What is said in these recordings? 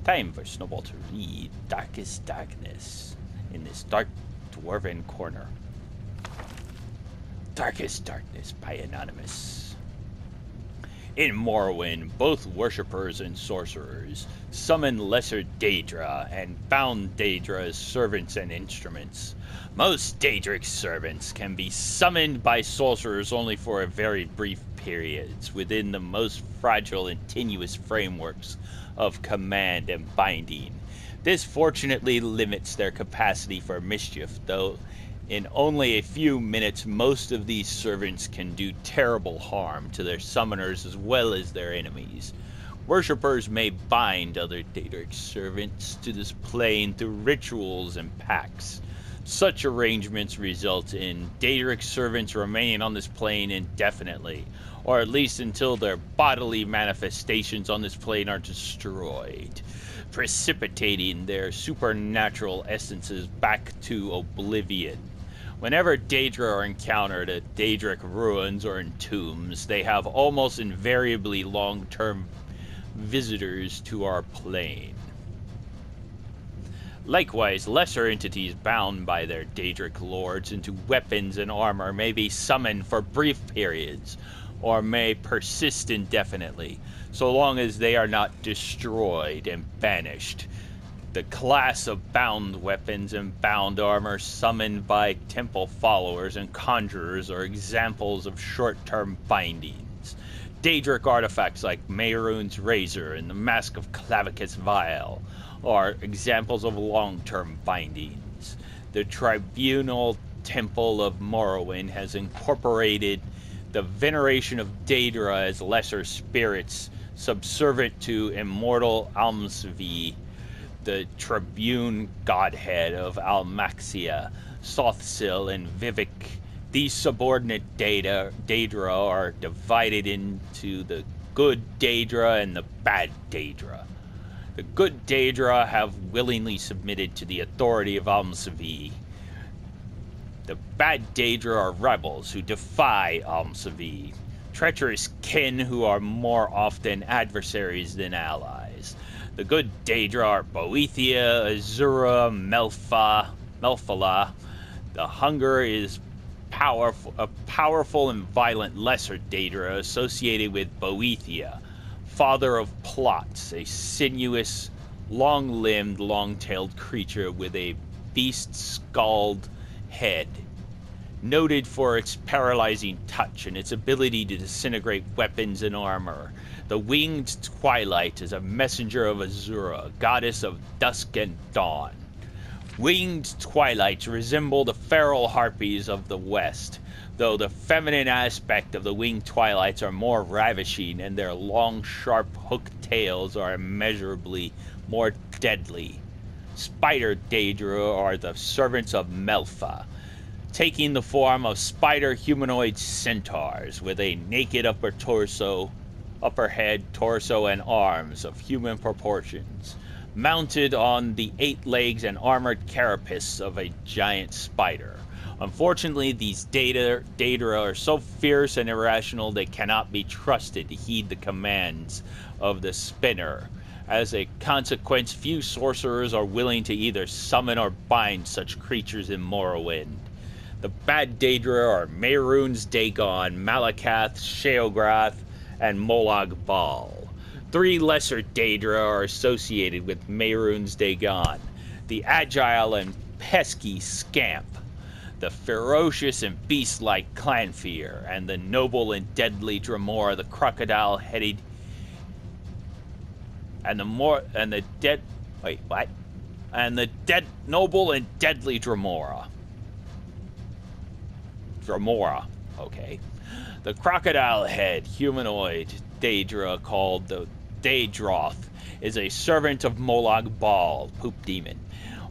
Time for Snowball to read Darkest Darkness in this dark dwarven corner. Darkest Darkness by Anonymous. In Morrowind, both worshippers and sorcerers summon lesser Daedra and bound Daedra as servants and instruments. Most Daedric servants can be summoned by sorcerers only for a very brief periods within the most fragile and tenuous frameworks of command and binding. This fortunately limits their capacity for mischief, though in only a few minutes most of these servants can do terrible harm to their summoners as well as their enemies. Worshippers may bind other Daedric servants to this plane through rituals and pacts. Such arrangements result in Daedric servants remaining on this plane indefinitely, or at least until their bodily manifestations on this plane are destroyed, precipitating their supernatural essences back to oblivion. Whenever Daedra are encountered at Daedric ruins or in tombs, they have almost invariably long-term visitors to our plane. Likewise, lesser entities bound by their Daedric lords into weapons and armor may be summoned for brief periods, or may persist indefinitely, so long as they are not destroyed and banished. The class of bound weapons and bound armor summoned by temple followers and conjurers are examples of short-term bindings. Daedric artifacts like Mehrunes' razor and the Mask of Clavicus Vile are examples of long-term bindings. The Tribunal Temple of Morrowind has incorporated the veneration of Daedra as lesser spirits subservient to immortal Almsvi, the Tribune godhead of Almaxia, Sothsil, and Vivek. These subordinate Daedra are divided into the good Daedra and the bad Daedra. The good Daedra have willingly submitted to the authority of Almsvi. The bad Daedra are rebels who defy Almsvi, treacherous kin who are more often adversaries than allies. The good Daedra are Boethia, Azura, Melphala. The hunger is a powerful and violent lesser Daedra associated with Boethia, father of Plots, a sinuous, long-limbed, long-tailed creature with a beast-skulled head, noted for its paralyzing touch and its ability to disintegrate weapons and armor. The winged Twilight is a messenger of Azura, goddess of dusk and dawn. Winged Twilights resemble the feral harpies of the West, though the feminine aspect of the winged Twilights are more ravishing and their long, sharp, hooked tails are immeasurably more deadly. Spider Daedra are the servants of Melfa, taking the form of spider humanoid centaurs with a naked upper head, torso, and arms of human proportions, mounted on the 8 legs and armored carapace of a giant spider. Unfortunately, these Daedra are so fierce and irrational they cannot be trusted to heed the commands of the spinner. As a consequence, few sorcerers are willing to either summon or bind such creatures in Morrowind. The bad Daedra are Mehrunes Dagon, Malakath, Sheograth, and Molag Bal. 3 lesser Daedra are associated with Mehrunes Dagon: the agile and pesky Scamp, the ferocious and beast-like Clanfear, and the noble and deadly Dremora, the crocodile-headed, noble and deadly Dremora. Okay. The crocodile-head humanoid Daedra called the Daedroth is a servant of Molag Bal, Poop Demon,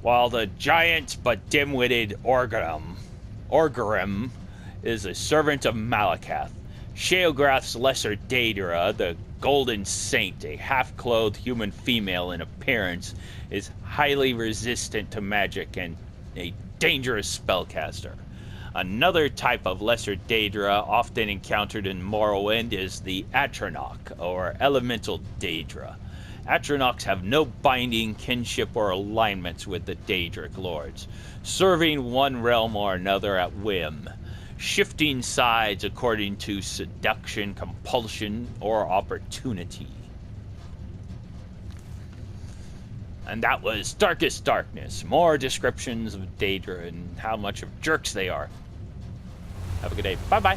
while the giant but dim-witted Orgrim is a servant of Malakath. Sheograth's lesser Daedra, the Golden Saint, a half-clothed human female in appearance, is highly resistant to magic and a dangerous spellcaster. Another type of lesser Daedra often encountered in Morrowind is the Atronach, or Elemental Daedra. Atronachs have no binding kinship or alignments with the Daedric lords, serving one realm or another at whim, shifting sides according to seduction, compulsion, or opportunity. And that was Darkest Darkness. More descriptions of Daedra and how much of jerks they are. Have a good day. Bye-bye.